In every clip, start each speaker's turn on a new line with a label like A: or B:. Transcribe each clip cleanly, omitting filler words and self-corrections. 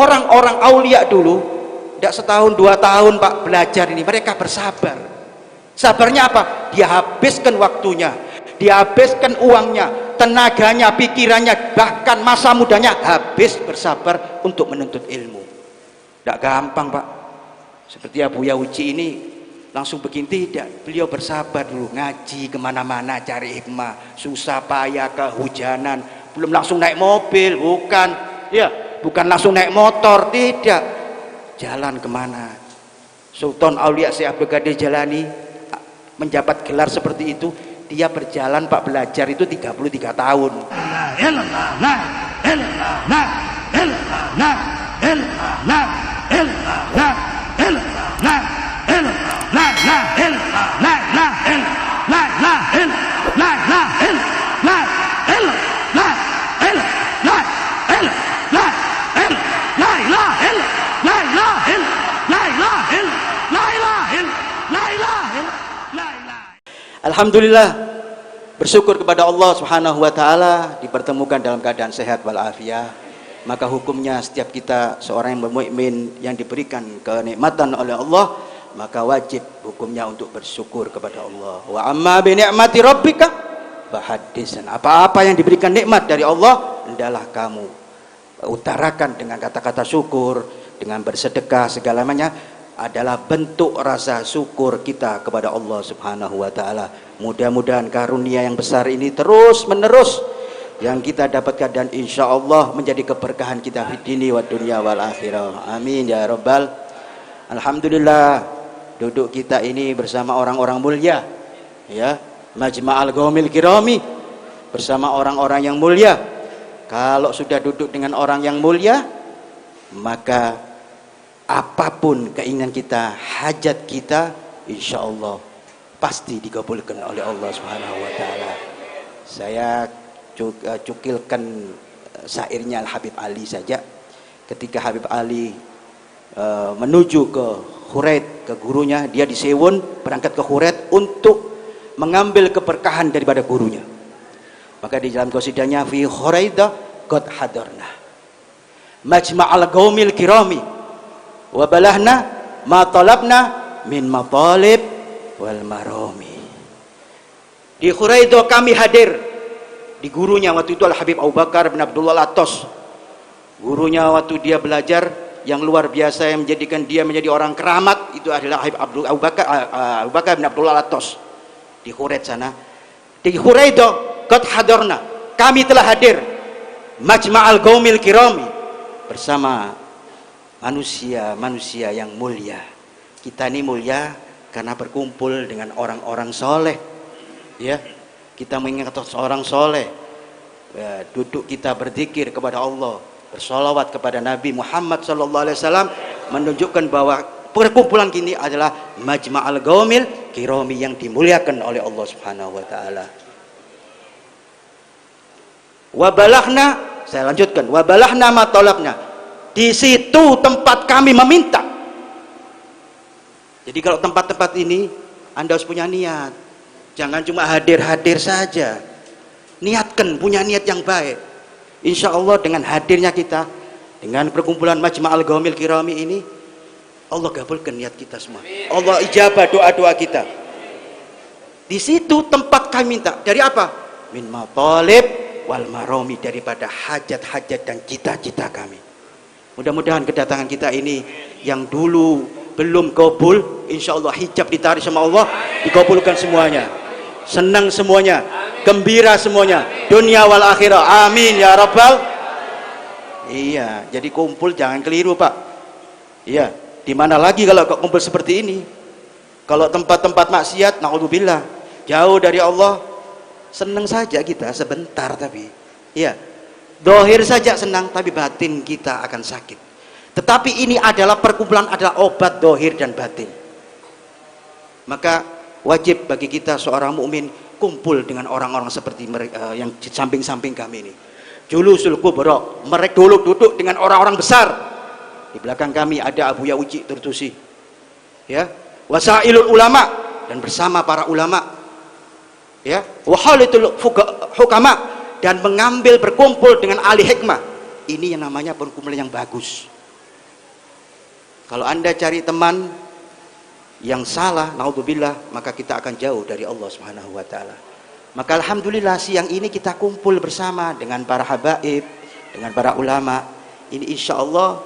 A: orang-orang aulia dulu tidak setahun 2 tahun Pak belajar ini, mereka bersabar. Sabarnya apa? Dia habiskan waktunya, dia habiskan uangnya, tenaganya, pikirannya, bahkan masa mudanya habis bersabar untuk menuntut ilmu. Tidak gampang Pak. Seperti Abu Yauji ini langsung begini, tidak. Beliau bersabar dulu, ngaji kemana-mana cari hikmah, susah payah, kehujanan, belum langsung naik mobil, bukan ya, bukan langsung naik motor, tidak, jalan kemana. Sultan Aulia Syekh Abdul Qadir Jalani menjabat gelar seperti itu, dia berjalan Pak belajar itu 33 tahun. Alhamdulillah, bersyukur kepada Allah Subhanahu wa taala dipertemukan dalam keadaan sehat walafiat. Maka hukumnya setiap kita seorang yang bermukmin yang diberikan kenikmatan oleh Allah, maka wajib hukumnya untuk bersyukur kepada Allah. Wa amma bi ni'mati rabbika fahaddits. Apa-apa yang diberikan nikmat dari Allah, hendaklah kamu utarakan dengan kata-kata syukur, dengan bersedekah, segala macamnya adalah bentuk rasa syukur kita kepada Allah Subhanahu wa taala. Mudah-mudahan karunia yang besar ini terus menerus yang kita dapatkan dan insya Allah menjadi keberkahan kita di dini wa dunia wal akhirah. Amin ya rabbal. Alhamdulillah, duduk kita ini bersama orang-orang mulia, ya, Majma'al Qaumil Kirami, bersama orang-orang yang mulia. Kalau sudah duduk dengan orang yang mulia, maka apapun keinginan kita, hajat kita, insya Allah pasti dikabulkan oleh Allah Subhanahu wa taala. Saya cukilkan syairnya Al Habib Ali saja. Ketika Habib Ali menuju ke Khuraid, ke gurunya, dia di Sewon berangkat ke Khuraid untuk mengambil keberkahan daripada gurunya. Maka di dalam qasidahnya fi Khuraida qad hadarna majma'al qaumil kirami wa balahna ma talabna min matalib wal marami. Di Khuraida kami hadir. Di gurunya waktu itu Al Habib Abu Bakar bin Abdullah Al-Attas. Gurunya waktu dia belajar yang luar biasa yang menjadikan dia menjadi orang keramat itu adalah Habib Abu Bakar bin Abdullah Al-Attas. Di Khuraid sana, di Khuraida qad hadarna, kami telah hadir Majma'al Qaumil Kirami bersama manusia-manusia yang mulia. Kita ini mulia karena berkumpul dengan orang-orang soleh, ya. Kita mengingat seorang soleh, ya, duduk kita berzikir kepada Allah, bersolawat kepada Nabi Muhammad SAW, menunjukkan bahwa perkumpulan kini adalah Majma'al Qaumil Kirami yang dimuliakan oleh Allah Subhanahu wa taala. Wabalahna, saya lanjutkan, wabalahna ma talabna. Di situ tempat kami meminta. Jadi kalau tempat-tempat ini Anda harus punya niat. Jangan cuma hadir-hadir saja. Niatkan, punya niat yang baik. Insya Allah dengan hadirnya kita, dengan perkumpulan Majma'al Qaumil Kirami ini, Allah kabulkan niat kita semua. Allah ijabah doa-doa kita. Di situ tempat kami minta. Dari apa? Min matalib wal marami, daripada hajat-hajat dan cita-cita kami. Mudah-mudahan kedatangan kita ini yang dulu belum kabul, insya Allah hijab ditarik sama Allah, dikabulkan semuanya. Senang semuanya, gembira semuanya, dunia wal akhirah. Amin ya rabbal. Iya, jadi kumpul jangan keliru Pak. Iya, di mana lagi kalau kumpul seperti ini? Kalau tempat-tempat maksiat, naudzubillah, jauh dari Allah, senang saja kita sebentar, tapi iya, dohir saja senang, tapi batin kita akan sakit. Tetapi ini adalah perkumpulan, adalah obat dohir dan batin. Maka wajib bagi kita seorang mukmin kumpul dengan orang-orang seperti mereka yang di samping-samping kami ini. Julusul kubra, mereka dulu duduk dengan orang-orang besar. Di belakang kami ada Abu Yauji Turtusi, ya, wasailul ulama, dan bersama para ulama, ya, wahalitul hukama, dan mengambil berkumpul dengan ahli hikmah. Ini yang namanya perkumpulan yang bagus. Kalau Anda cari teman yang salah, naudzubillah, maka kita akan jauh dari Allah Subhanahu wa taala. Maka alhamdulillah siang ini kita kumpul bersama dengan para habaib, dengan para ulama. Ini insya Allah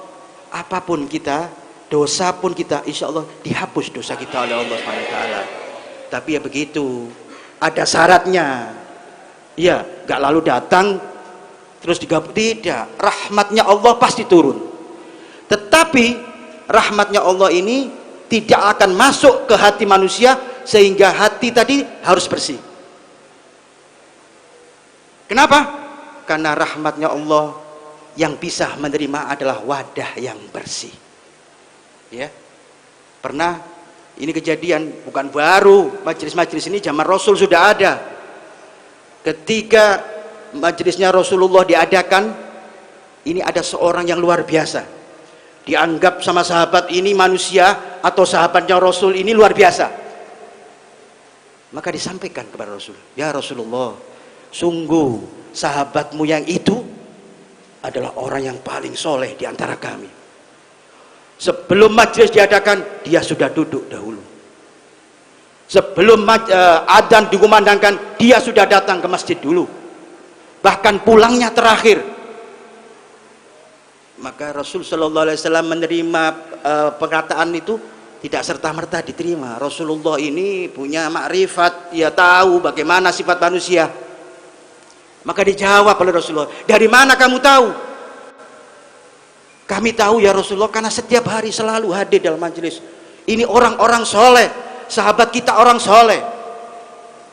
A: apapun kita, dosa pun kita insya Allah dihapus dosa kita oleh Allah Subhanahu wa taala. Tapi ya begitu, ada syaratnya. Ya, gak lalu datang terus digabung, tidak. Rahmatnya Allah pasti turun. Tetapi rahmatnya Allah ini tidak akan masuk ke hati manusia sehingga hati tadi harus bersih. Kenapa? Karena rahmatnya Allah yang bisa menerima adalah wadah yang bersih. Ya, pernah ini kejadian, bukan baru, majelis-majelis ini zaman Rasul sudah ada. Ketika majelisnya Rasulullah diadakan, ini ada seorang yang luar biasa, dianggap sama sahabat ini manusia atau sahabatnya Rasul ini luar biasa. Maka disampaikan kepada Rasul, ya Rasulullah, sungguh sahabatmu yang itu adalah orang yang paling soleh di antara kami. Sebelum majelis diadakan, dia sudah duduk dahulu. Sebelum adzan dikumandangkan, dia sudah datang ke masjid dulu. Bahkan pulangnya terakhir. Maka Rasul Shallallahu Alaihi Wasallam menerima perkataan itu tidak serta-merta diterima. Rasulullah ini punya makrifat, dia tahu bagaimana sifat manusia. Maka dijawab oleh Rasulullah, dari mana kamu tahu? Kami tahu ya Rasulullah, karena setiap hari selalu hadir dalam majelis. Ini orang-orang soleh, sahabat kita orang soleh.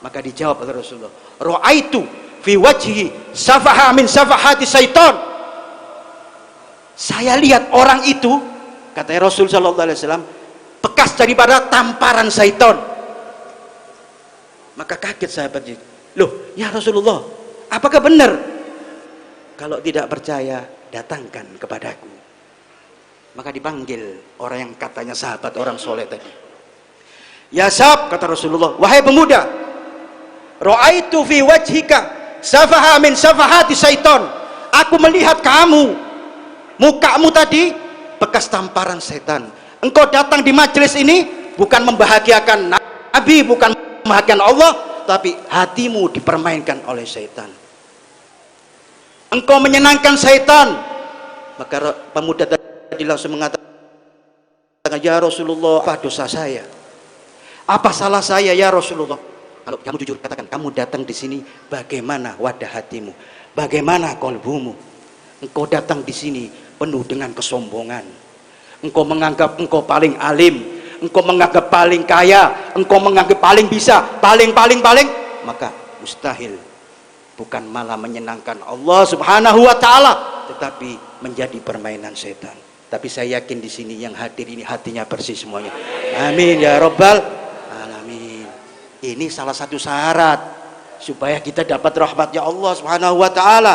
A: Maka dijawab oleh Rasulullah, ra'aitu fi wajhi safaha min safahati syaitan. Saya lihat orang itu, kata Rasul Sallallahu Alaihi Wasallam, bekas daripada tamparan syaitan. Maka kaget sahabat itu, loh ya Rasulullah, apakah benar? Kalau tidak percaya, datangkan kepadaku. Maka dipanggil orang yang katanya sahabat orang soleh tadi. Ya sahab, kata Rasulullah, wahai pemuda, ra'aitu fi wajhika safaha min safahati syaitan. Aku melihat kamu, mukamu tadi bekas tamparan setan. Engkau datang di majelis ini bukan membahagiakan Nabi, bukan membahagiakan Allah, tapi hatimu dipermainkan oleh setan. Engkau menyenangkan setan. Maka pemuda tadi langsung mengatakan, ya Rasulullah, apa dosa saya? Apa salah saya ya Rasulullah? Kalau kamu jujur katakan, kamu datang di sini bagaimana wadah hatimu? Bagaimana kolbumu? Engkau datang di sini penuh dengan kesombongan. Engkau menganggap engkau paling alim, engkau menganggap paling kaya, engkau menganggap paling bisa, paling, maka mustahil bukan malah menyenangkan Allah Subhanahu wa taala, tetapi menjadi permainan setan. Tapi saya yakin di sini yang hadir ini hatinya bersih semuanya. Amin ya rabbal alamin. Ini salah satu syarat supaya kita dapat rahmatnya Allah Subhanahu wa taala.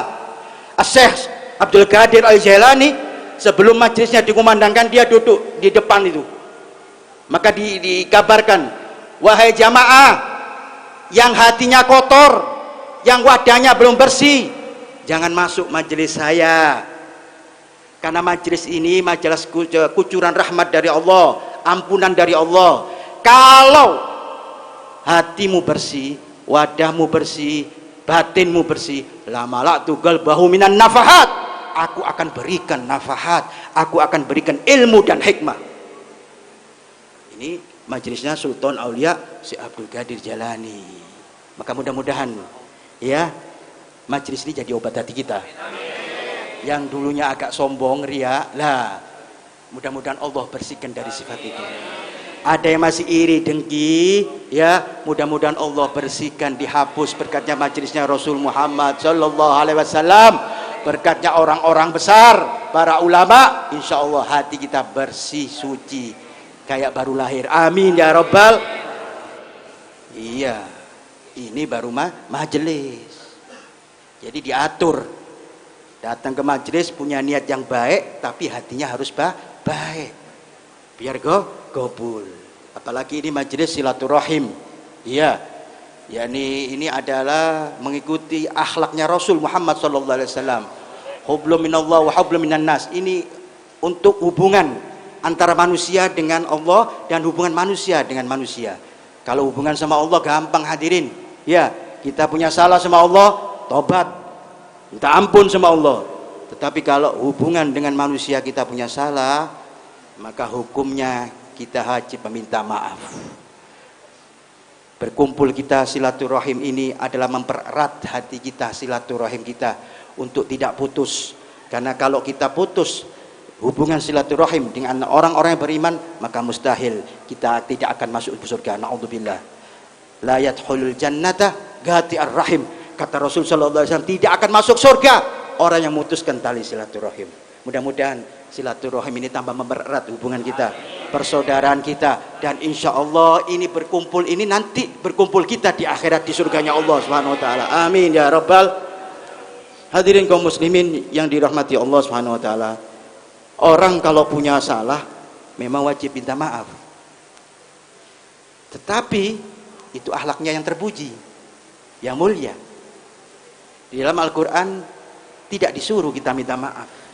A: Asy-Syaikh Abdul Qadir Al-Jailani sebelum majelisnya dikumandangkan, dia duduk di depan itu. Maka dikabarkan, wahai jamaah yang hatinya kotor, yang wadahnya belum bersih, jangan masuk majelis saya. Karena majelis ini majelis kucuran rahmat dari Allah, ampunan dari Allah. Kalau hatimu bersih, wadahmu bersih, batinmu bersih, lama tugal bahu minan nafahat, aku akan berikan nafahat, aku akan berikan ilmu dan hikmah. Ini majelisnya Sultan Aulia Syekh Abdul Qadir Jailani. Maka mudah-mudahan ya majelis ini jadi obat hati kita. Yang dulunya agak sombong, ria, lah mudah-mudahan Allah bersihkan dari sifat itu. Ada yang masih iri, dengki, ya mudah-mudahan Allah bersihkan, dihapus berkatnya majelisnya Rasul Muhammad Sallallahu Alaihi Wasallam, berkatnya orang-orang besar, para ulama. Insya Allah hati kita bersih, suci, kayak baru lahir. Amin ya rabbal. Iya, ini baru majelis. Jadi diatur, datang ke majelis punya niat yang baik, tapi hatinya harus baik, biar gobul. Apalagi ini majelis silaturahim, iya, yakni ini adalah mengikuti akhlaknya Rasul Muhammad Sallallahu Alaihi Wasallam. Hublum minallah wa hublum minan nas. Ini untuk hubungan antara manusia dengan Allah dan hubungan manusia dengan manusia. Kalau hubungan sama Allah gampang hadirin. Ya, kita punya salah sama Allah, tobat, minta ampun sama Allah. Tetapi kalau hubungan dengan manusia kita punya salah, maka hukumnya kita wajib meminta maaf. Berkumpul kita silaturahim ini adalah mempererat hati kita, silaturahim kita untuk tidak putus. Karena kalau kita putus hubungan silaturahim dengan orang-orang yang beriman, maka mustahil kita tidak akan masuk surga. Na'udzubillah. La yadkhulul jannata ghati'ar rahim. Kata Rasul sallallahu alaihi wasallam, tidak akan masuk surga orang yang memutuskan tali silaturahim. Mudah-mudahan silaturahim ini tambah mempererat hubungan kita, persaudaraan kita, dan insya Allah ini berkumpul ini nanti berkumpul kita di akhirat di surganya Allah Subhanahu wa taala. Amin ya rabbal hadirin kaum muslimin yang dirahmati Allah Subhanahu wa taala. Orang kalau punya salah memang wajib minta maaf. Tetapi itu akhlaknya yang terpuji, yang mulia. Di dalam Al-Qur'an tidak disuruh kita minta maaf.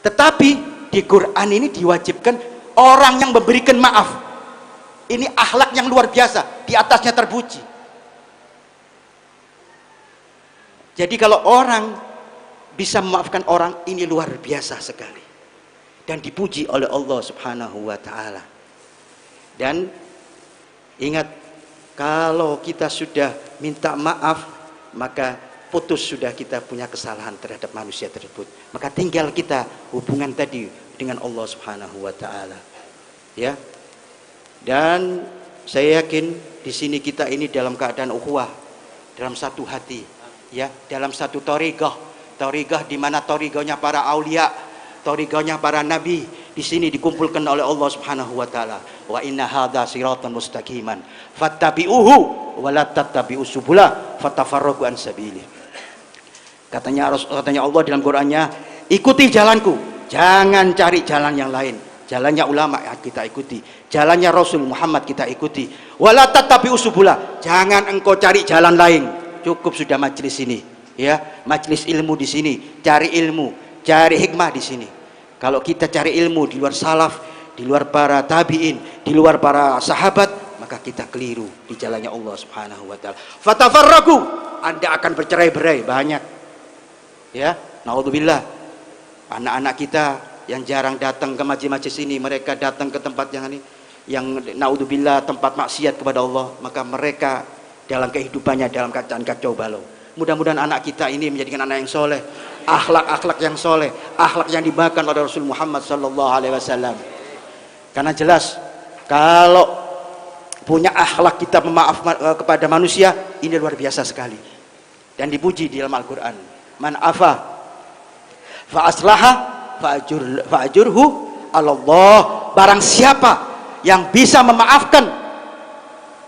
A: Tetapi di Quran ini diwajibkan orang yang memberikan maaf. Ini akhlak yang luar biasa, di atasnya terpuji. Jadi kalau orang bisa memaafkan orang, ini luar biasa sekali. Dan dipuji oleh Allah Subhanahu wa taala. Dan ingat, kalau kita sudah minta maaf, maka putus sudah kita punya kesalahan terhadap manusia tersebut. Maka tinggal kita hubungan tadi dengan Allah Subhanahu wa taala. Ya. Dan saya yakin di sini kita ini dalam keadaan ukhuwah, dalam satu hati, ya, dalam satu thariqah. Thariqah di mana thariqahnya para aulia, thariqahnya para nabi, di sini dikumpulkan oleh Allah Subhanahu wa taala. Wa inna hadza siratan mustaqiman fattabi'uhu wa la tattabi'us subula fatafarraqu an sabili. Katanya Allah dalam Qur'annya, ikuti jalanku, jangan cari jalan yang lain. Jalannya ulama kita ikuti, jalannya Rasul Muhammad kita ikuti. Wala tattabi'us subula, jangan engkau cari jalan lain. Cukup sudah majelis ini, ya, majelis ilmu di sini, cari ilmu, cari hikmah di sini. Kalau kita cari ilmu di luar salaf, di luar para tabi'in, di luar para sahabat, maka kita keliru di jalannya Allah Subhanahu wa taala. Fatafarraqu, Anda akan bercerai-berai banyak. Ya, naudzubillah. Anak-anak kita yang jarang datang ke majelis ini, mereka datang ke tempat yang naudzubillah tempat maksiat kepada Allah, maka mereka dalam kehidupannya dalam keadaan kacau balau. Mudah-mudahan anak kita ini menjadikan anak yang soleh, akhlak-akhlak yang soleh, akhlak yang dibawakan oleh Rasul Muhammad sallallahu alaihi wasallam. Karena jelas kalau punya akhlak kita memaaf kepada manusia, ini luar biasa sekali dan dipuji di dalam Al-Qur'an. Man afa fa aslaha fa ajurhu Allah. Barang siapa yang bisa memaafkan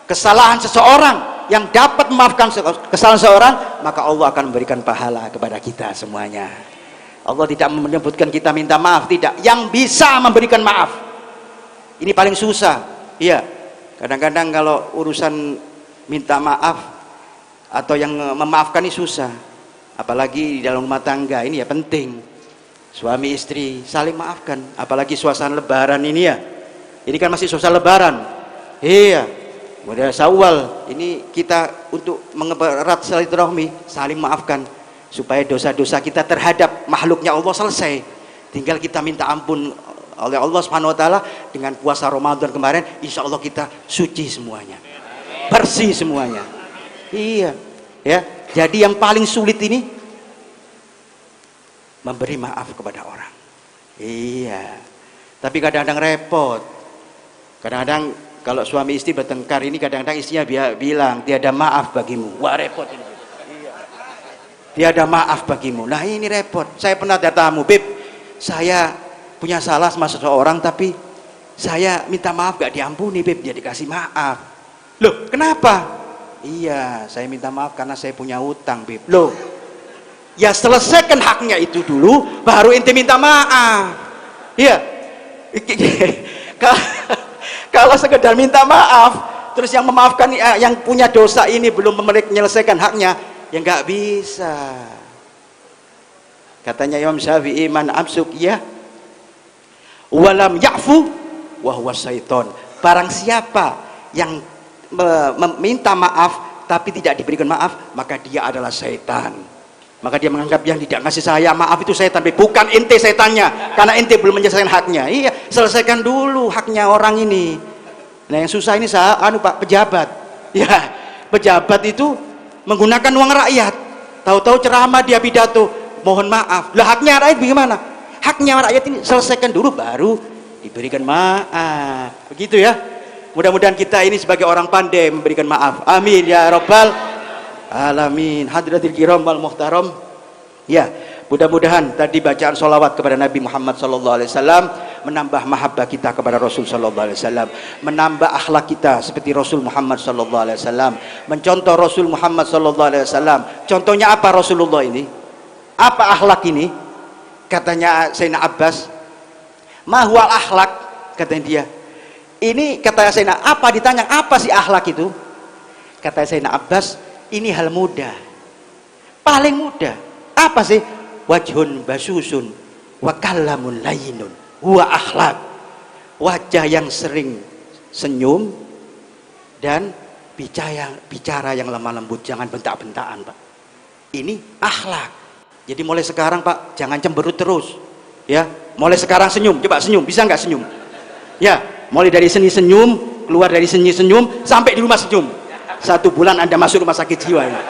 A: kesalahan seseorang, yang dapat memaafkan kesalahan seseorang, maka Allah akan memberikan pahala kepada kita semuanya. Allah tidak menyebutkan kita minta maaf, tidak. Yang bisa memberikan maaf. Ini paling susah. Iya. Kadang-kadang kalau urusan minta maaf atau yang memaafkan ini susah. Apalagi di dalam rumah tangga ini ya penting. Suami istri saling maafkan. Apalagi suasana lebaran ini ya. Ini kan masih suasana lebaran. Iya. Kemudian Syawal ini kita untuk mengerat silaturahmi, saling maafkan supaya dosa-dosa kita terhadap makhluknya Allah selesai. Tinggal kita minta ampun oleh Allah Subhanahu wa taala dengan puasa Ramadan kemarin, insya Allah kita suci semuanya. Bersih semuanya. Iya. Ya. Jadi yang paling sulit ini memberi maaf kepada orang. Iya. Tapi kadang-kadang repot. Kadang-kadang kalau suami istri bertengkar ini, kadang-kadang istrinya bilang tiada maaf bagimu. Wah, repot ini. Iya. Tiada maaf bagimu. Nah, ini repot. Saya pernah tamu, Beb, saya punya salah sama seseorang tapi saya minta maaf gak diampuni, Beb. Dia dikasih maaf. Loh, kenapa? Iya, saya minta maaf karena saya punya utang, Beb. Loh, ya selesaikan haknya itu dulu, baru ente minta maaf. Iya. Kalau sekedar minta maaf, terus yang memaafkan, yang punya dosa ini belum menyelesaikan haknya, ya nggak bisa. Katanya Imam Syafi'i, man absuk ya Walam ya'fu wa huwa syaiton. Barang siapa yang meminta maaf tapi tidak diberikan maaf, maka dia adalah setan. Maka dia menganggap yang tidak ngasih saya maaf itu setan. Bukan ente setannya, karena ente belum menyelesaikan haknya. Iya, selesaikan dulu haknya orang ini. Nah, yang susah ini Pak, pejabat. Ya, pejabat itu menggunakan uang rakyat. Tahu-tahu ceramah dia pidato, mohon maaf. Lah haknya rakyat bagaimana? Haknya rakyat ini selesaikan dulu baru diberikan maaf. Begitu ya. Mudah-mudahan kita ini sebagai orang pandai memberikan maaf. Amin ya rabbal alamin. Hadratil kiram wal muhtaram. Ya, mudah-mudahan tadi bacaan sholawat kepada Nabi Muhammad SAW menambah mahabbah kita kepada Rasul SAW, menambah akhlak kita seperti Rasul Muhammad SAW, mencontoh Rasul Muhammad SAW. Contohnya apa Rasulullah ini? Apa akhlak ini? Katanya Sayyidina Abbas, mahwal akhlak, katanya dia. Ini kata Sayyidina, apa ditanya apa sih akhlak itu? Kata Sayyidina Abbas, ini hal mudah, paling mudah. Apa sih? Wajhun basusun wa kallamun layyinun huwa akhlak. Wajah yang sering senyum dan bicara yang lemah lembut, jangan bentak-bentakan, Pak. Ini akhlak. Jadi mulai sekarang, Pak, jangan cemberut terus. Ya, mulai sekarang senyum, coba senyum, bisa nggak senyum? Ya, mulai dari seni senyum, keluar dari seni senyum sampai di rumah senyum. 1 bulan Anda masuk rumah sakit jiwa ini.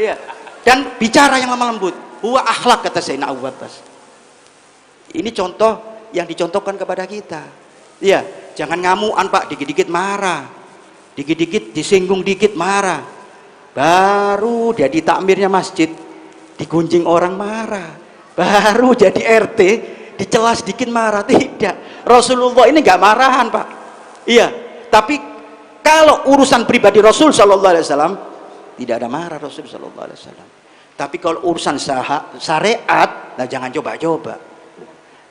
A: Iya. Dan bicara yang lemah lembut, huwa akhlak, kata Sayyidina Abu Abbas. Ini contoh yang dicontohkan kepada kita. Iya, jangan ngamuan, Pak, dikit-dikit marah, dikit-dikit disinggung dikit marah, baru jadi takmirnya masjid digunjing orang marah, baru jadi RT dicela sedikit marah. Tidak, Rasulullah ini nggak marahan, Pak. Iya, tapi kalau urusan pribadi Rasul Sallallahu Alaihi Wasallam tidak ada marah Rasul Sallallahu Alaihi Wasallam. Tapi kalau urusan syariat, nah jangan coba-coba.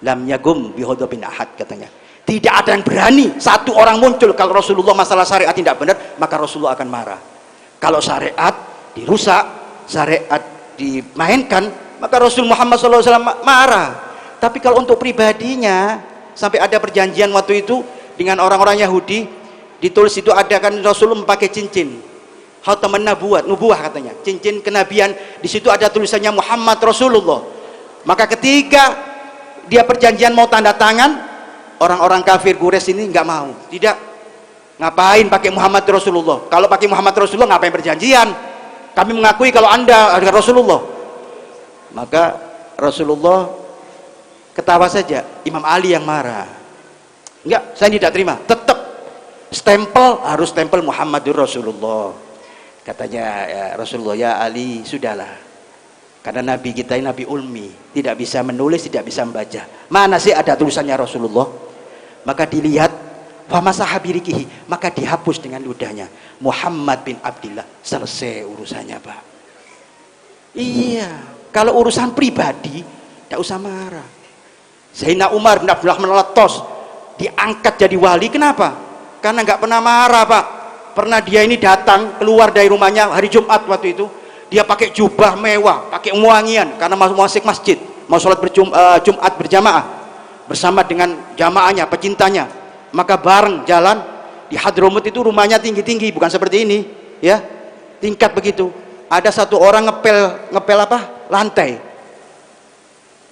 A: Lam yagum bihodobin ahad, katanya. Tidak ada yang berani satu orang muncul kalau Rasulullah masalah syariat tidak benar, maka Rasulullah akan marah. Kalau syariat dirusak, syariat dimainkan, maka Rasul Muhammad SAW marah. Tapi kalau untuk pribadinya, sampai ada perjanjian waktu itu dengan orang-orang Yahudi, ditulis itu ada kan Rasulullah memakai cincin khataman nubuah katanya, cincin kenabian, di situ ada tulisannya Muhammad Rasulullah. Maka ketika dia perjanjian mau tanda tangan, orang-orang kafir Quraisy ini nggak mau. Tidak, ngapain pakai Muhammad Rasulullah? Kalau pakai Muhammad Rasulullah ngapain perjanjian? Kami mengakui kalau Anda adalah Rasulullah. Maka Rasulullah ketawa saja. Imam Ali yang marah. Enggak, saya tidak terima. Tetap stempel, harus stempel Muhammadur Rasulullah. Katanya ya, Rasulullah, ya Ali, sudahlah. Karena Nabi kita ini Nabi Ulmi, tidak bisa menulis, tidak bisa membaca. Mana sih ada tulisannya Rasulullah? Maka dilihat, famasahabirikihi, maka dihapus dengan ludahnya. Muhammad bin Abdillah, selesai urusannya, Pak. Iya, kalau urusan pribadi, tidak usah marah. Sayyidina Umar bin Abdullah Meletos diangkat jadi wali, kenapa? Karena nggak pernah marah, Pak. Pernah dia ini datang keluar dari rumahnya hari Jumat waktu itu, dia pakai jubah mewah, pakai wangian karena mau masuk masjid, mau sholat Jumat berjamaah bersama dengan jamaahnya, pecintanya. Maka bareng jalan di Hadramut itu, rumahnya tinggi-tinggi, bukan seperti ini, ya, tingkat begitu. Ada satu orang ngepel apa? Lantai.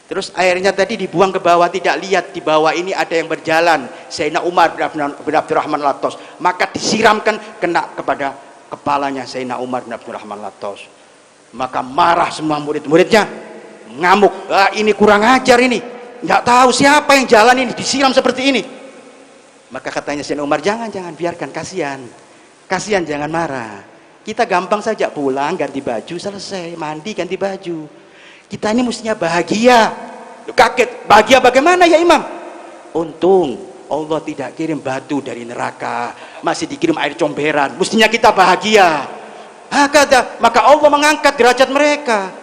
A: Terus airnya tadi dibuang ke bawah, tidak lihat di bawah ini ada yang berjalan. Sayyidina Umar bin Abdurrahman Latos, maka disiramkan kena kepada kepalanya Sayyidina Umar bin Abdurrahman Latos. Maka marah semua murid-muridnya, ngamuk. Ini kurang ajar ini, nggak tahu siapa yang jalan ini disiram seperti ini. Maka katanya Sayyidina Umar, jangan biarkan, kasihan, jangan marah. Kita gampang saja pulang, ganti baju, selesai, mandi, ganti baju. Kita ini mestinya bahagia. Kaget, bahagia bagaimana ya Imam? Untung Allah tidak kirim batu dari neraka, masih dikirim air comberan. Mestinya kita bahagia. Maka Allah mengangkat derajat mereka.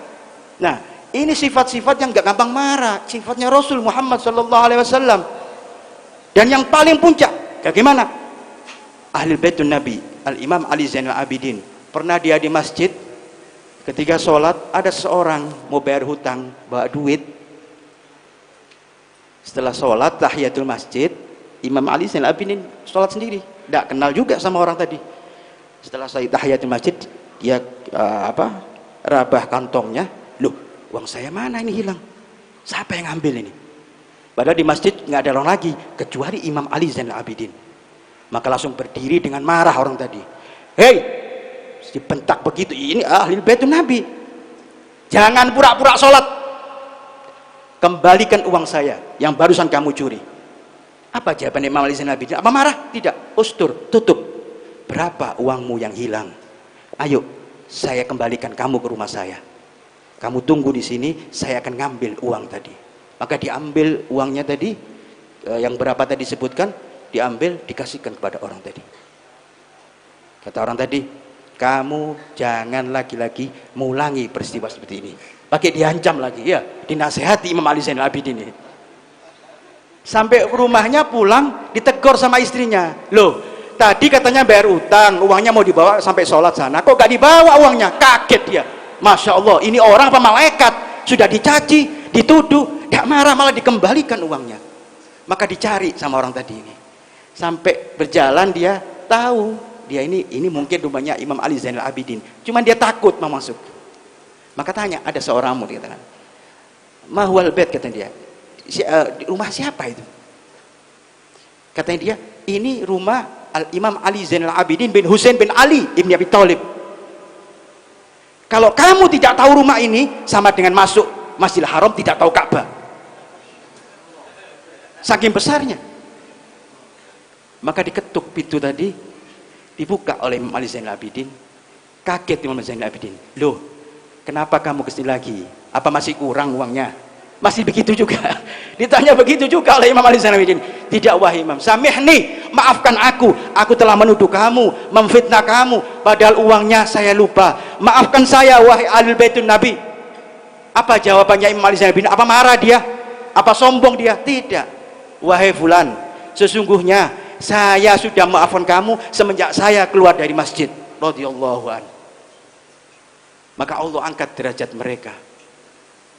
A: Nah, ini sifat-sifat yang gak gampang marah, sifatnya Rasul Muhammad SAW. Dan yang paling puncak, bagaimana? Ahli Baitun Nabi, Al-Imam Ali Zainal Abidin, pernah dia di masjid, ketika sholat ada seorang mau bayar hutang, bawa duit Setelah sholat tahiyatul masjid, Imam Ali Zainal Abidin sholat sendiri, tidak kenal juga sama orang tadi. Setelah saya tahiyatul masjid, dia rabah kantongnya, loh uang saya mana ini hilang, siapa yang ngambil ini? Padahal di masjid nggak ada orang lagi kecuali Imam Ali Zainal Abidin. Maka langsung berdiri dengan marah orang tadi, hei, dibentak begitu, ini ahli baitun Nabi, jangan pura-pura sholat, kembalikan uang saya yang barusan kamu curi. Apa jawaban Imam Ali Zainal Abidin? Apa marah? Tidak. Ustur, tutup. Berapa uangmu yang hilang? Ayo, saya kembalikan kamu ke rumah saya. Kamu tunggu di sini, saya akan ngambil uang tadi. Maka diambil uangnya tadi, yang berapa tadi disebutkan, diambil, dikasihkan kepada orang tadi. Kata orang tadi, kamu jangan lagi-lagi mengulangi peristiwa seperti ini. Pakai diancam lagi, ya, dinasehati Imam Ali Zainal Abidin ini. Sampai rumahnya pulang, ditegur sama istrinya, loh tadi katanya bayar utang, uangnya mau dibawa sampai sholat sana, kok gak dibawa uangnya? Kaget dia. Masya Allah, ini orang apa malaikat? Sudah dicaci, dituduh, gak marah, malah dikembalikan uangnya. Maka dicari sama orang tadi ini, sampai berjalan dia tahu dia ini mungkin rumahnya Imam Ali Zainal Abidin, cuman dia takut mau masuk. Maka tanya, ada seorang murid katakan, mahwal bait, katanya dia, rumah siapa itu? Katanya dia, ini rumah Imam Ali Zainal Abidin bin Husain bin Ali ibn Abi Thalib. Kalau kamu tidak tahu rumah ini, sama dengan masuk Masjidil Haram tidak tahu Ka'bah, saking besarnya. Maka diketuk pintu tadi, dibuka oleh Imam Ali Zainal Abidin. Kaget Imam Ali Zainal Abidin, loh kenapa kamu kesini lagi? Apa masih kurang uangnya? Masih begitu juga. Ditanya begitu juga oleh Imam Ali Zainal Abidin. Tidak wahai Imam, samihni, maafkan aku telah menuduh kamu, memfitnah kamu, padahal uangnya saya lupa, maafkan saya wahai ahli baitun Nabi. Apa jawabannya Imam Ali Zainal Abidin? Apa marah dia? Apa sombong dia? Tidak. Wahai fulan, sesungguhnya saya sudah maafkan kamu semenjak saya keluar dari masjid radhiyallahu anhu. Maka Allah angkat derajat mereka.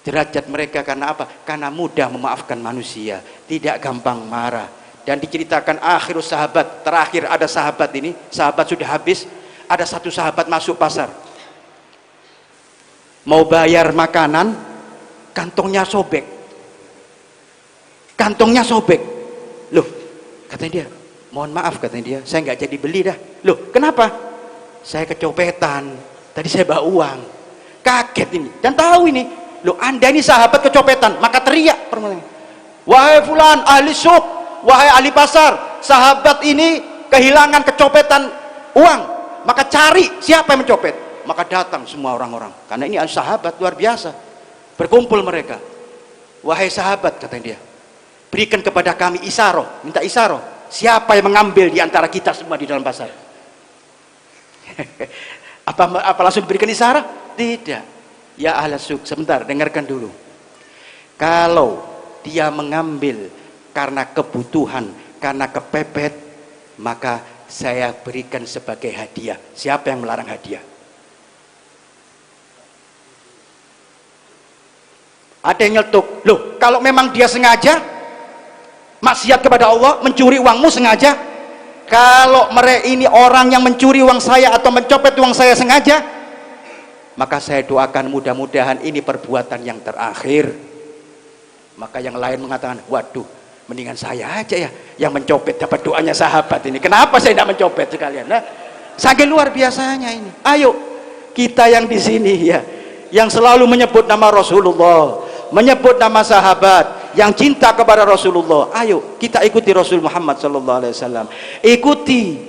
A: Derajat mereka karena apa? Karena mudah memaafkan manusia, tidak gampang marah. Dan diceritakan akhir sahabat, terakhir ada sahabat ini, sahabat sudah habis, ada satu sahabat masuk pasar, mau bayar makanan, kantongnya sobek. Kantongnya sobek. Loh, katanya dia, mohon maaf katanya dia, saya nggak jadi beli dah. Loh, kenapa? Saya kecopetan, tadi saya bawa uang. Kaget ini, dan tahu ini, loh anda ini sahabat kecopetan, maka teriak permanen, wahai fulan ahli suk, wahai ahli pasar, sahabat ini kehilangan kecopetan uang, maka cari siapa yang mencopet. Maka datang semua orang-orang, karena ini sahabat luar biasa, berkumpul mereka. Wahai sahabat, katanya dia, berikan kepada kami isaroh, minta isaroh, siapa yang mengambil di antara kita semua di dalam pasar. apa langsung berikan isaroh? Tidak. Ya ahli suk, sebentar, dengarkan dulu. Kalau dia mengambil karena kebutuhan, karena kepepet, maka saya berikan sebagai hadiah. Siapa yang melarang hadiah? Ada yang nyeletuk, loh kalau memang dia sengaja maksiat kepada Allah, mencuri uangmu sengaja, kalau mereka ini orang yang mencuri uang saya atau mencopet uang saya sengaja, maka saya doakan mudah-mudahan ini perbuatan yang terakhir. Maka yang lain mengatakan, waduh, mendingan saya aja ya yang mencopet, dapat doanya sahabat ini. Kenapa saya tidak mencopet sekalian? Nah, saking luar biasanya ini. Ayo kita yang di sini ya, yang selalu menyebut nama Rasulullah, menyebut nama sahabat, yang cinta kepada Rasulullah, ayo kita ikuti Rasul Muhammad sallallahu alaihi wasallam. Ikuti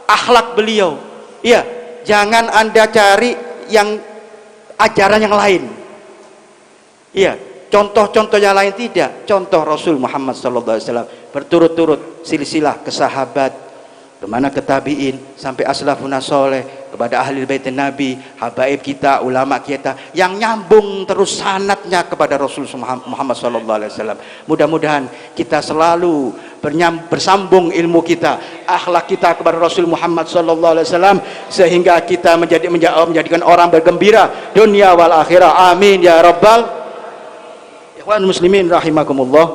A: akhlak beliau. Iya. Jangan anda cari yang ajaran yang lain. Iya, contoh-contoh yang lain tidak. Contoh Rasul Muhammad SAW berturut-turut silsilah ke sahabat, kemana ke tabiin, sampai aslafun soleh, kepada ahli bait Nabi, habaib kita, ulama kita, yang nyambung terus sanadnya kepada Rasul Muhammad SAW. Mudah-mudahan kita selalu bersambung ilmu kita, akhlak kita kepada Rasul Muhammad SAW, sehingga kita menjadikan orang bergembira dunia wal akhirah. Amin ya rabbal. Ikhwan muslimin rahimakumullah,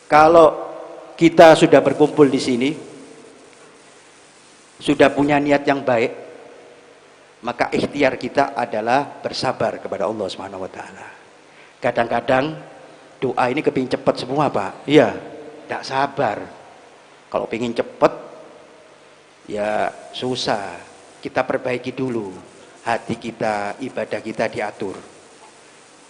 A: kalau kita sudah berkumpul di sini, sudah punya niat yang baik, maka ikhtiar kita adalah bersabar kepada Allah Subhanahu wa taala. Kadang-kadang doa ini kepingin cepat semua, Pak. Iya, tidak sabar. Kalau pingin cepat ya susah. Kita perbaiki dulu hati kita, ibadah kita diatur.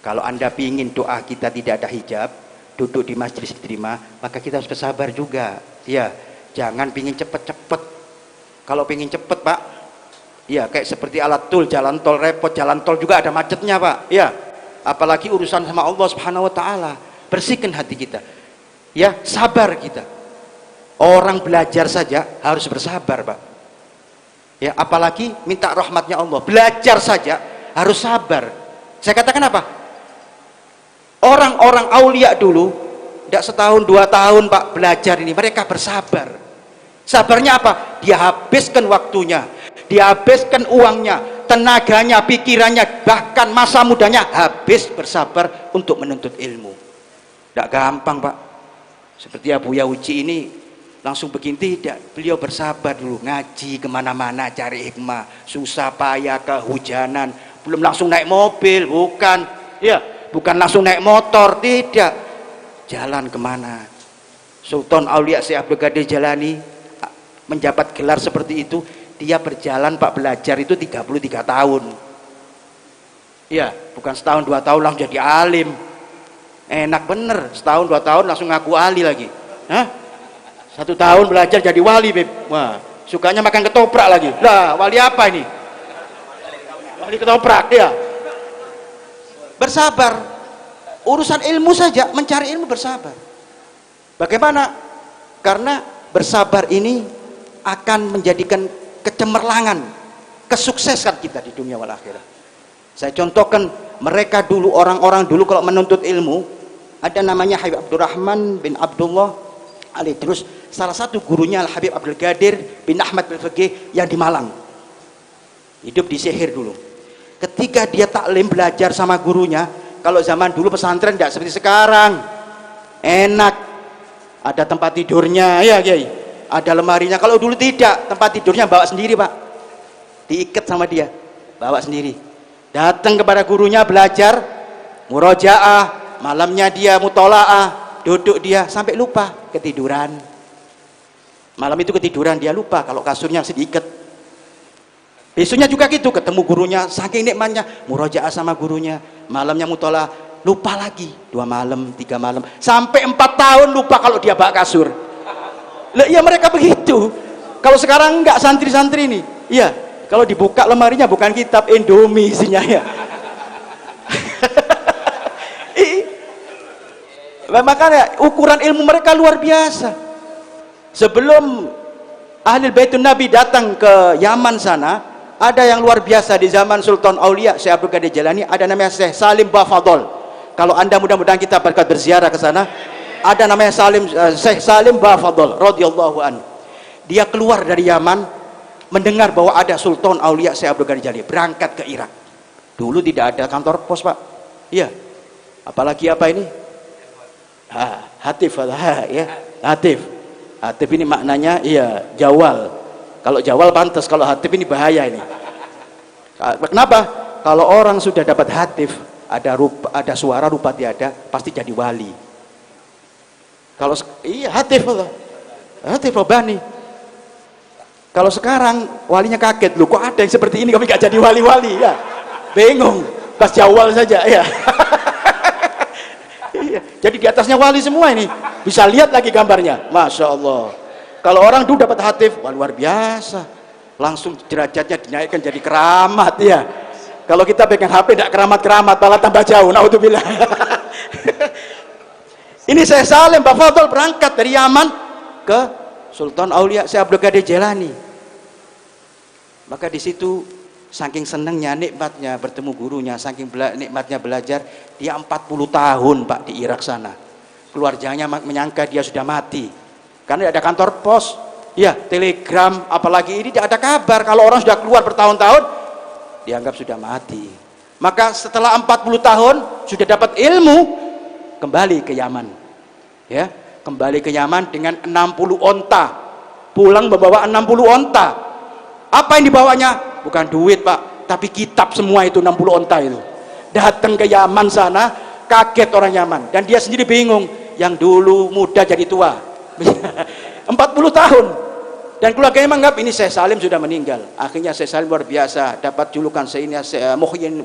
A: Kalau Anda pingin doa kita tidak ada hijab, duduk di majelis diterima, maka kita harus bersabar juga. Ya, jangan pingin cepet-cepet. Kalau pingin cepet, Pak, ya kayak seperti alat tol, jalan tol repot, jalan tol juga ada macetnya, Pak. Ya, apalagi urusan sama Allah Subhanahu wa taala. Bersihkan hati kita. Ya, sabar kita. Orang belajar saja harus bersabar, Pak. Ya, apalagi minta rahmatnya Allah. Belajar saja harus sabar. Saya katakan apa? Orang-orang aulia dulu tidak setahun 2 tahun, Pak, belajar ini, mereka bersabar. Sabarnya apa? Dia habiskan waktunya, dia habiskan uangnya, tenaganya, pikirannya, bahkan masa mudanya habis bersabar untuk menuntut ilmu. Tidak gampang, Pak. Seperti Abu Yauji ini langsung begini, tidak. Beliau bersabar dulu, ngaji kemana-mana, cari hikmah, susah payah, kehujanan, belum langsung naik mobil, bukan. Ya, bukan langsung naik motor, tidak. Jalan kemana? Sultan Aulia Syekh Abdul Qadir Jailani menjabat gelar seperti itu, dia berjalan, Pak, belajar itu 33 tahun. Ya, bukan setahun 2 tahun langsung jadi alim. Enak bener, setahun 2 tahun langsung ngaku ali lagi. Hah? 1 tahun belajar jadi wali, Beb. Wah, sukanya makan ketoprak lagi. Lah, wali apa ini? Wali ketoprak, ya. Bersabar. Urusan ilmu saja, mencari ilmu bersabar. Bagaimana? Karena bersabar ini akan menjadikan kecemerlangan, kesuksesan kita di dunia wal akhirah. Saya contohkan, mereka dulu, orang-orang dulu kalau menuntut ilmu, ada namanya Habib Abdurrahman bin Abdullah Al-Idrus, salah satu gurunya Habib Abdul Qadir bin Ahmad Al-Faqih yang di Malang. Hidup di Sihir dulu. Ketika dia taklim belajar sama gurunya, kalau zaman dulu pesantren tidak seperti sekarang, enak, ada tempat tidurnya, ya Kiai, ada lemarinya. Kalau dulu tidak, tempat tidurnya bawa sendiri, Pak, diikat sama dia, bawa sendiri. Datang kepada gurunya belajar, murojaah, malamnya dia mutolaah, duduk dia sampai lupa, ketiduran. Malam itu ketiduran, dia lupa kalau kasurnya masih diikat. Besoknya juga gitu, ketemu gurunya, saking nikmatnya murojaah sama gurunya, malamnya mutola, lupa lagi, 2 malam, 3 malam, sampai 4 tahun lupa kalau dia bawa kasur. Lah iya, mereka begitu. Kalau sekarang enggak, santri-santri ini, iya, kalau dibuka lemarinya bukan kitab, Indomie isinya, ya. Makanya ukuran ilmu mereka luar biasa. Sebelum ahli Baitun Nabi datang ke Yaman sana, ada yang luar biasa di zaman Sultan Aulia Syekh Abdul Qadir Jailani, ada namanya Syekh Salim Bafadol. Kalau Anda mudah-mudahan kita berkat berziarah ke sana, ada namanya Syekh Salim Bafadol radhiyallahu anhu. Dia keluar dari Yaman mendengar bahwa ada Sultan Aulia Syekh Abdul Qadir Jailani, berangkat ke Irak. Dulu tidak ada kantor pos, Pak. Iya. Apalagi apa ini? Hatif, ya. Hatif. Hatif ini maknanya iya, jawal. Kalau jawal pantas, kalau hatif ini bahaya ini. Kenapa? Kalau orang sudah dapat hatif, ada suara rupa tiada, pasti jadi wali. Kalau iya hatif Allah. Hatif Robani. Kalau sekarang walinya kaget, loh kok ada yang seperti ini kami gak jadi wali-wali, ya. Bingung, pas jawal saja, ya. Iya. Jadi di atasnya wali semua ini. Bisa lihat lagi gambarnya. Masya Allah. Kalau orang dulu dapat hatif, wah luar biasa. Langsung derajatnya dinaikkan jadi keramat, ya. Kalau kita pegang HP tidak keramat-keramat, malah tambah jauh. Naudzubillah. Ini Syekh Salim Bafadol berangkat dari Yaman ke Sultan Aulia Syekh Abdul Qadir Jailani. Maka di situ saking senangnya, nikmatnya bertemu gurunya, saking nikmatnya belajar, dia 40 tahun, Pak, di Irak sana. Keluarganya menyangka dia sudah mati. Karena tidak ada kantor pos, ya, telegram, apalagi ini tidak ada kabar. Kalau orang sudah keluar bertahun-tahun, dianggap sudah mati. Maka setelah 40 tahun sudah dapat ilmu, kembali ke Yaman. Ya, kembali ke Yaman dengan 60 onta. Pulang membawa 60 onta. Apa yang dibawanya? Bukan duit, Pak, tapi kitab semua itu 60 onta itu. Datang ke Yaman sana, kaget orang Yaman, dan dia sendiri bingung. Yang dulu muda jadi tua. 40 tahun. Dan keluarganya menganggap ini Syekh Salim sudah meninggal. Akhirnya Syekh Salim luar biasa, dapat julukan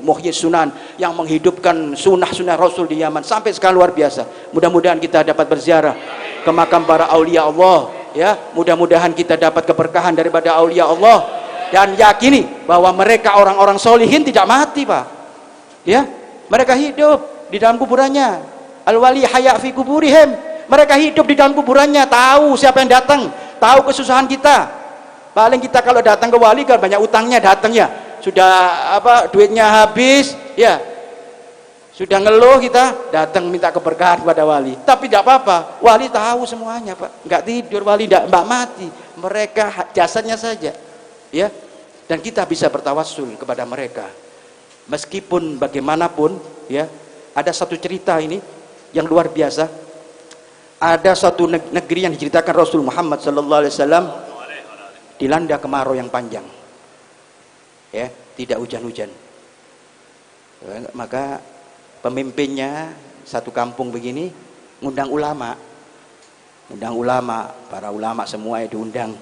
A: Muhyi Sunan, yang menghidupkan sunnah-sunnah Rasul di Yaman sampai sekarang, luar biasa. Mudah-mudahan kita dapat berziarah ke makam para aulia Allah, ya. Mudah-mudahan kita dapat keberkahan daripada aulia Allah, dan yakini bahwa mereka orang-orang solihin tidak mati, Pak. Ya, mereka hidup di dalam kuburannya. Al-wali haya fi kuburihim. Mereka hidup di dalam kuburannya, tahu siapa yang datang, tahu kesusahan kita. Paling kita kalau datang ke wali kan banyak utangnya, datang ya, sudah apa, duitnya habis ya, sudah ngeluh, kita datang minta keberkahan kepada wali. Tapi tidak apa-apa, wali tahu semuanya, Pak. Nggak tidur wali, nggak mati, mereka jasadnya saja ya. Dan kita bisa bertawassul kepada mereka. Meskipun bagaimanapun ya, ada satu cerita ini yang luar biasa. Ada satu negeri yang diceritakan Rasul Muhammad SAW dilanda kemarau yang panjang, ya, tidak hujan-hujan. Maka pemimpinnya satu kampung begini ngundang ulama, para ulama semua diundang.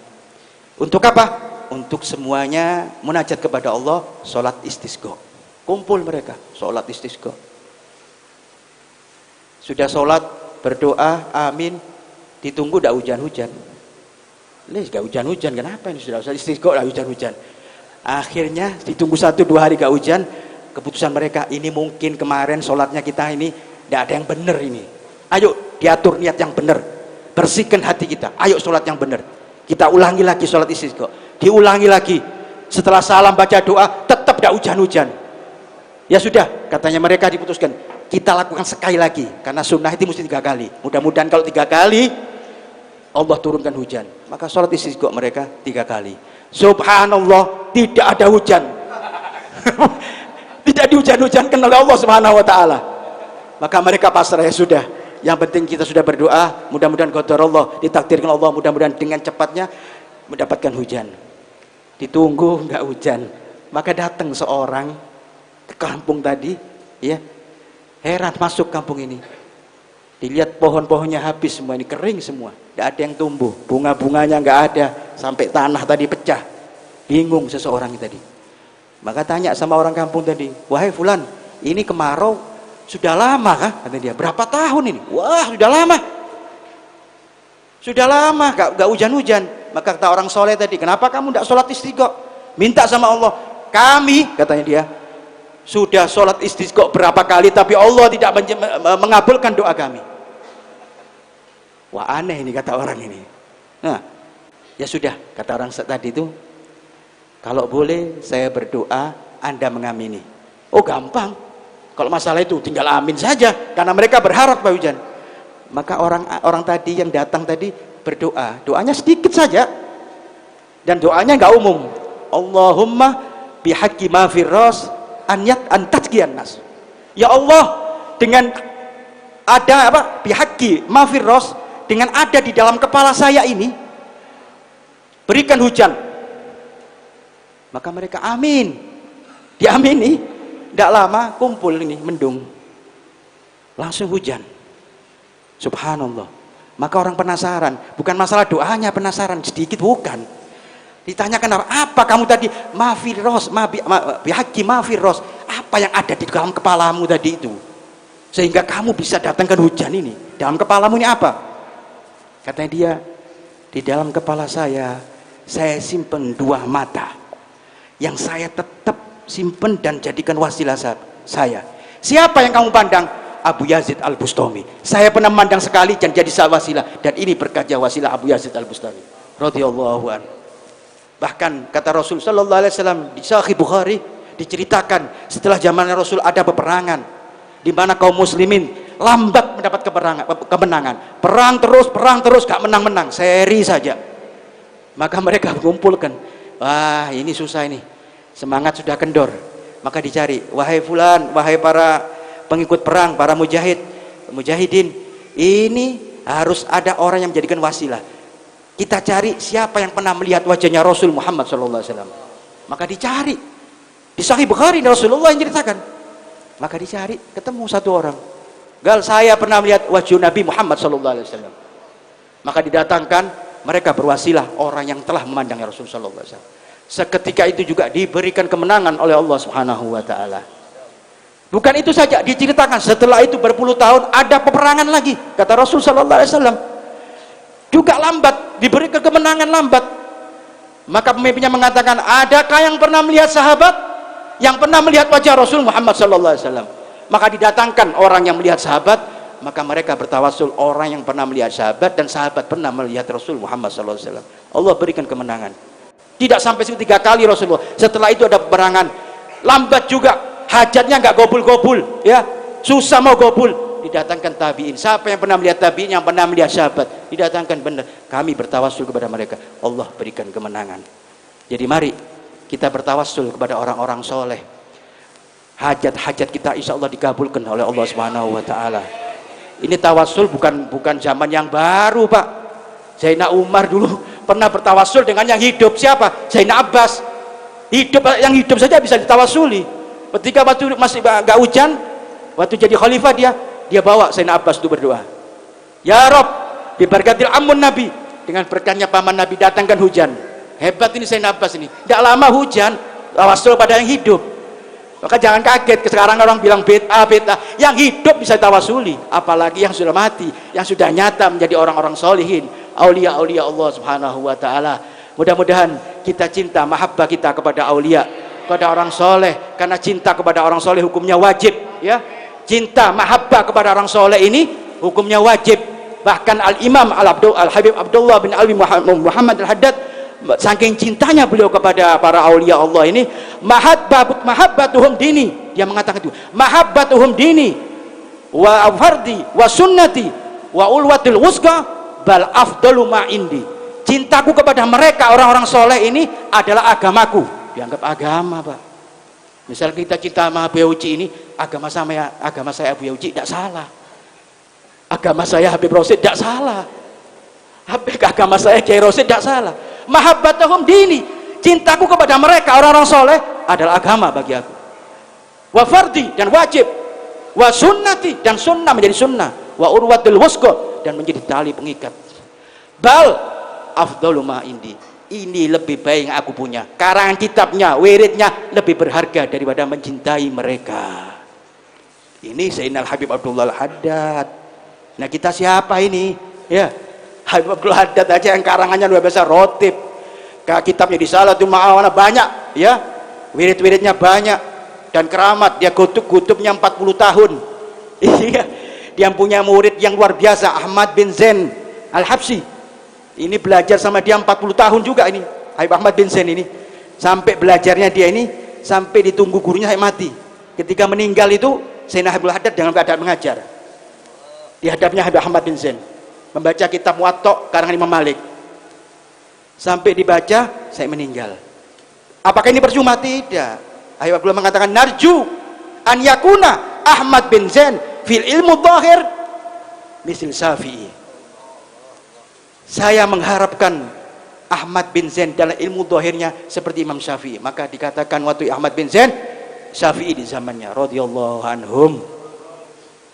A: Untuk apa? Untuk semuanya munajat kepada Allah, sholat istisqa. Kumpul mereka, sholat istisqa. Sudah sholat, berdoa, amin, ditunggu tidak hujan-hujan. Ini gak hujan-hujan, kenapa ini sudah istisqa tidak hujan-hujan? Akhirnya ditunggu 1-2 hari gak hujan. Keputusan mereka, ini mungkin kemarin sholatnya kita ini tidak ada yang benar ini. Ayo diatur niat yang benar, bersihkan hati kita. Ayo sholat yang benar. Kita ulangi lagi sholat istisqa, diulangi lagi. Setelah salam baca doa, tetap tidak hujan-hujan. Ya sudah, katanya mereka diputuskan, kita lakukan sekali lagi, karena sunnah itu mesti 3 kali. Mudah-mudahan kalau 3 kali Allah turunkan hujan. Maka sholat istisqa mereka 3 kali. Subhanallah, tidak ada hujan. Tidak dihujan-hujankan oleh Allah Subhanahu wa taala. Maka mereka pasrah, ya sudah, yang penting kita sudah berdoa, mudah-mudahan qadar Allah, ditakdirkan Allah, mudah-mudahan dengan cepatnya mendapatkan hujan. Ditunggu enggak hujan. Maka datang seorang ke kampung tadi, ya. Heran masuk kampung ini, dilihat pohon-pohonnya habis semua, ini kering semua, tidak ada yang tumbuh, bunga-bunganya nggak ada, sampai tanah tadi pecah. Bingung seseorang tadi. Maka tanya sama orang kampung tadi, wahai fulan, ini kemarau sudah lama kah? Kata dia, berapa tahun ini? Wah, sudah lama nggak hujan-hujan. Maka kata orang soleh tadi, kenapa kamu tidak sholat istisqa? Minta sama Allah. Kami, katanya dia, sudah sholat istisqa berapa kali, tapi Allah tidak mengabulkan doa kami. Wah, aneh ini kata orang ini. Nah, ya sudah, kata orang tadi itu, kalau boleh saya berdoa, Anda mengamini. Oh, gampang. Kalau masalah itu tinggal amin saja, karena mereka berharap Pak hujan. Maka orang tadi yang datang tadi berdoa, doanya sedikit saja, dan doanya nggak umum. Allahumma bihaqqi ma firras antatqiyan nas. Ya Allah, dengan ada apa? Bihaqqi ma firras, dengan ada di dalam kepala saya ini, berikan hujan. Maka mereka amin. Diamini, tidak lama kumpul ini mendung. Langsung hujan. Subhanallah. Maka orang penasaran, bukan masalah doanya penasaran sedikit, bukan. Ditanyakan apa kamu tadi? Bihaqqi ma firras. Apa yang ada di dalam kepalamu tadi itu, sehingga kamu bisa datangkan hujan ini? Dalam kepalamu ini apa? Katanya dia, di dalam kepala saya simpan 2 mata yang saya tetap simpan dan jadikan wasilah saya. Siapa yang kamu pandang? Abu Yazid Al-Bustami. Saya pernah memandang sekali dan jadi wasilah, dan ini berkat wasilah Abu Yazid Al-Bustami radhiyallahu anhu. Bahkan kata Rasul sallallahu alaihi wasallam di Sahih Bukhari, diceritakan setelah zaman Rasul ada peperangan di mana kaum muslimin lambat mendapat kemenangan. Perang terus gak menang-menang, seri saja. Maka mereka mengumpulkan, wah ini susah ini, semangat sudah kendor, Maka dicari, wahai fulan, wahai para pengikut perang, para mujahidin, ini harus ada orang yang menjadikan wasilah. Kita cari siapa yang pernah melihat wajahnya Rasul Muhammad SAW. Maka dicari di Sahih Bukhari, Rasulullah yang ceritakan. Maka dicari, ketemu satu orang. Gal, saya pernah melihat wajah Nabi Muhammad SAW. Maka didatangkan, mereka berwasilah orang yang telah memandangnya Rasul SAW. Seketika itu juga diberikan kemenangan oleh Allah Subhanahu wa Ta'ala. Bukan itu saja, diceritakan setelah itu berpuluh tahun ada peperangan lagi, kata Rasul SAW. Juga lambat, diberikan kemenangan lambat. Maka pemimpinnya mengatakan, adakah yang pernah melihat sahabat yang pernah melihat wajah Rasul Muhammad SAW? Maka didatangkan orang yang melihat sahabat. Maka mereka bertawasul, orang yang pernah melihat sahabat dan sahabat pernah melihat Rasul Muhammad SAW. Allah berikan kemenangan. Tidak sampai 3 kali Rasulullah. Setelah itu ada peperangan. Lambat juga, hajatnya nggak gobul-gobul, ya, susah mau gobul. Didatangkan tabiin. Siapa yang pernah melihat tabiin, yang pernah melihat sahabat? Didatangkan, benar. Kami bertawasul kepada mereka. Allah berikan kemenangan. Jadi mari kita bertawasul kepada orang-orang soleh. Hajat-hajat kita insya Allah dikabulkan oleh Allah Subhanahu wa Ta'ala. Ini tawasul bukan zaman yang baru, Pak. Zainal Umar dulu pernah bertawasul dengan yang hidup. Siapa? Zainal Abbas. Yang hidup saja bisa ditawasuli. Ketika waktu masih nggak hujan, waktu jadi khalifah dia bawa Zainal Abbas itu berdoa, ya Rob, bibarakatil amun Nabi, dengan berkahnya paman Nabi datangkan hujan. Hebat ini Zainal Abbas ini, tidak lama hujan, tawasul pada yang hidup. Maka jangan kaget sekarang orang bilang bid'ah, yang hidup bisa tawasuli, apalagi yang sudah mati, yang sudah nyata menjadi orang-orang solihin, aulia-aulia Allah Subhanahu wa Ta'ala. Mudah-mudahan kita cinta, mahabbah kita kepada aulia, kepada orang soleh, karena cinta kepada orang soleh hukumnya wajib, ya. Cinta, mahabbah kepada orang soleh ini hukumnya wajib. Bahkan Al-Imam Al-Habib Abdullah bin Alwi Muhammad Al-Haddad, saking cintanya beliau kepada para aulia Allah ini, mahabbatuhum dini, dia mengatakan itu, mahabbatuhum dini wa fardi wa sunnati wa ulwatil wusqa bal afdalu ma indi. Cintaku kepada mereka orang-orang soleh ini adalah agamaku. Dianggap agama, Pak. Misal kita cinta sama Habib Uci ini, agama saya Abu Uci tidak salah. Agama saya Habib Rosid tidak salah. Agama saya Kiai Rosid tidak salah. Mahabbatuhum dini, cintaku kepada mereka orang-orang soleh adalah agama bagi aku. Wa fardi, dan wajib. Wa sunnati, dan sunnah menjadi sunnah. Wa urwatul wusqa, dan menjadi tali pengikat. Bal afdalu ma indi, ini lebih baik yang aku punya, karangan kitabnya, wiridnya lebih berharga daripada mencintai mereka. Ini Zainal Habib Abdullah Al-Haddad. Nah, kita siapa ini? Ya, Habib Abdullah Al-Haddad aja yang karangannya luar biasa, rotib, kitabnya di Salatul Ma'awana banyak, ya, wirid-wiridnya banyak, dan keramat. Dia kutub-kutubnya 40 tahun. Iya, dia punya murid yang luar biasa, Ahmad bin Zain Al-Habsyi. Ini belajar sama dia 40 tahun juga ini, Habib Ahmad bin Zain ini. Sampai belajarnya dia ini sampai ditunggu gurunya sampai mati. Ketika meninggal itu Zainal Habibul Haddad dalam keadaan mengajar. Di hadapnya Habib Ahmad bin Zain membaca kitab Muwatta karangan Imam Malik. Sampai dibaca, saya meninggal. Apakah ini percuma? Tidak. Habib Abdullah mengatakan, narju an yakuna Ahmad bin Zain fil ilmu dhahir misil Syafi'i. Saya mengharapkan Ahmad bin Zain dalam ilmu dohirnya seperti Imam Syafi'i. Maka dikatakan waktu Ahmad bin Zain, Syafi'i di zamannya, radhiyallahu anhum.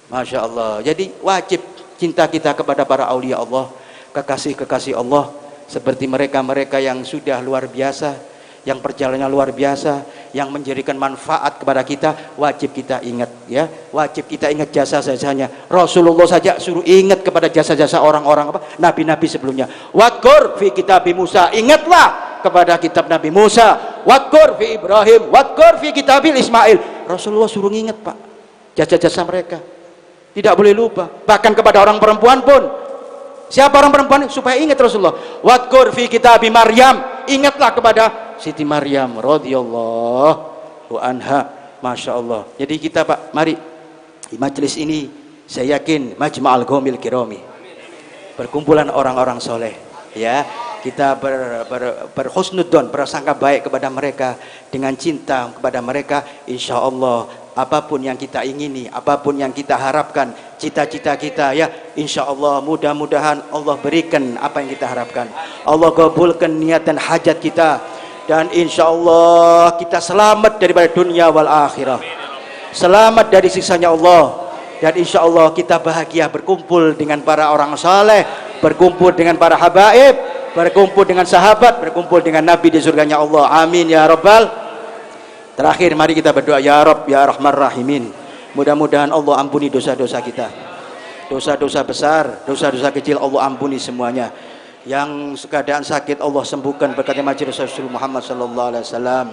A: Masya Allah. Jadi wajib cinta kita kepada para aulia Allah, kekasih-kekasih Allah, seperti mereka-mereka yang sudah luar biasa, yang perjalanannya luar biasa, yang menjadikan manfaat kepada kita. Wajib kita ingat, ya, wajib kita ingat jasa-jasanya. Rasulullah saja suruh ingat kepada jasa-jasa orang-orang apa, nabi-nabi sebelumnya. Wadkur fi kitabi Musa, ingatlah kepada kitab Nabi Musa. Wadkur fi Ibrahim, wadkur fi kitabil Ismail. Rasulullah suruh ingat, Pak, jasa-jasa mereka, tidak boleh lupa. Bahkan kepada orang perempuan pun. Siapa orang perempuan? Supaya ingat Rasulullah. Wadkur fi kitabi Maryam, ingatlah kepada Siti Maryam radhiyallahu anha. Masya Allah. Jadi kita, Pak, mari di majelis ini saya yakin majma'al qaumil kirami, perkumpulan orang-orang soleh, ya, Kita berhusnudzon, berasangka baik kepada mereka, dengan cinta kepada mereka, insya Allah apapun yang kita ingini, apapun yang kita harapkan, cita-cita kita ya, insya Allah mudah-mudahan Allah berikan apa yang kita harapkan. Allah kabulkan niat dan hajat kita, dan insya Allah kita selamat daripada dunia wal akhirah, selamat dari siksanya Allah, dan insya Allah kita bahagia berkumpul dengan para orang saleh, berkumpul dengan para habaib, berkumpul dengan sahabat, berkumpul dengan Nabi di surganya Allah. Amin ya rabbal. Terakhir mari kita berdoa, ya Rabb ya Rahman Rahimin. Mudah-mudahan Allah ampuni dosa-dosa kita, dosa-dosa besar, dosa-dosa kecil Allah ampuni semuanya. Yang keadaan sakit Allah sembuhkan berkat majelis Rasulullah Muhammad sallallahu alaihi wasallam.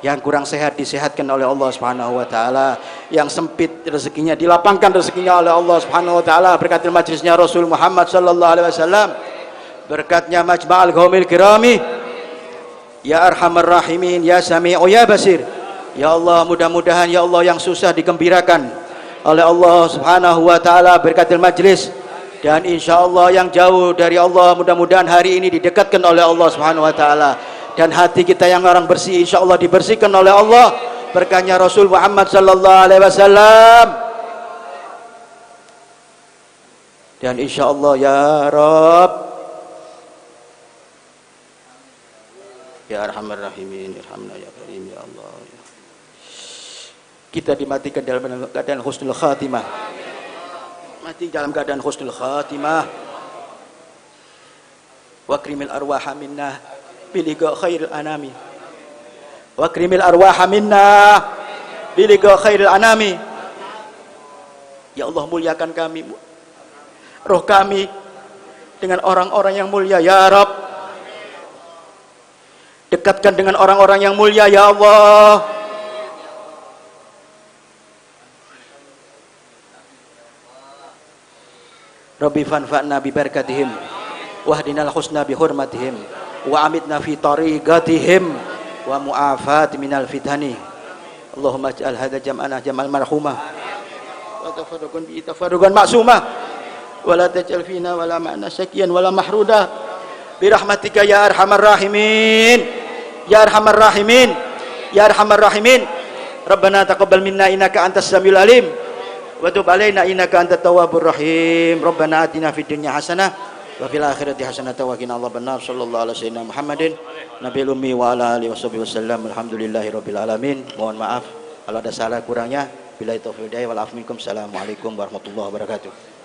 A: Yang kurang sehat disehatkan oleh Allah Subhanahu wa taala. Yang sempit rezekinya dilapangkan rezekinya oleh Allah Subhanahu wa taala berkat majelisnya Rasul Muhammad sallallahu alaihi wasallam. Berkatnya Majma'al Qaumil Kirami, ya Arhamar Rahimin, ya Sami'u ya Basir. Ya Allah, mudah-mudahan ya Allah yang susah digembirakan oleh Allah Subhanahu wa taala berkatil majlis, dan insya Allah yang jauh dari Allah mudah-mudahan hari ini didekatkan oleh Allah Subhanahu wa taala, dan hati kita yang orang bersih insya Allah dibersihkan oleh Allah berkatnya Rasul Muhammad sallallahu alaihi wasallam. Dan insya Allah ya Rabb ya Arhamar Rahimin, irhamna ya Karim ya Allah. Kita dimatikan dalam keadaan husnul khatimah. Mati dalam keadaan husnul khatimah. Wa krimil arwaha minna biliqa khairil anami. Wa krimil arwaha minna biliqa khairil anami. Ya Allah, muliakan kami, roh kami dengan orang-orang yang mulia ya Rabb. Dekatkan dengan orang-orang yang mulia ya Allah. Rabbi fanfa'na bi barakatihim wahdinal husna bi hurmatihim wa amitna fi tariqatihim wa mu'afat minal fitani. Allahumma ij'al hadza jam'ana jam'al marhumah wa tafarruqan bi tafarruqan ma'sumah wa la taj'al fina wa la ma'na syakiyan wa la mahruda bi rahmatika ya arhamar rahimin ya arhamar rahimin ya arhamar rahimin. Rabbana taqabbal minna innaka antas samiul alim wa tub alaina innaka antat tawwabur rahim. Rabbana atina fid dunya hasanah wa fil akhirati hasanah wa qina adzabannar. Sallallahu alaihi wasallam Muhammadin nabiyil ummi wa ala alihi washabihi wasallam. Alhamdulillahirabbil alamin. Mohon maaf kalau ada salah kurangnya. Billahi taufiq wal afwi minkum. Assalamualaikum warahmatullahi wabarakatuh.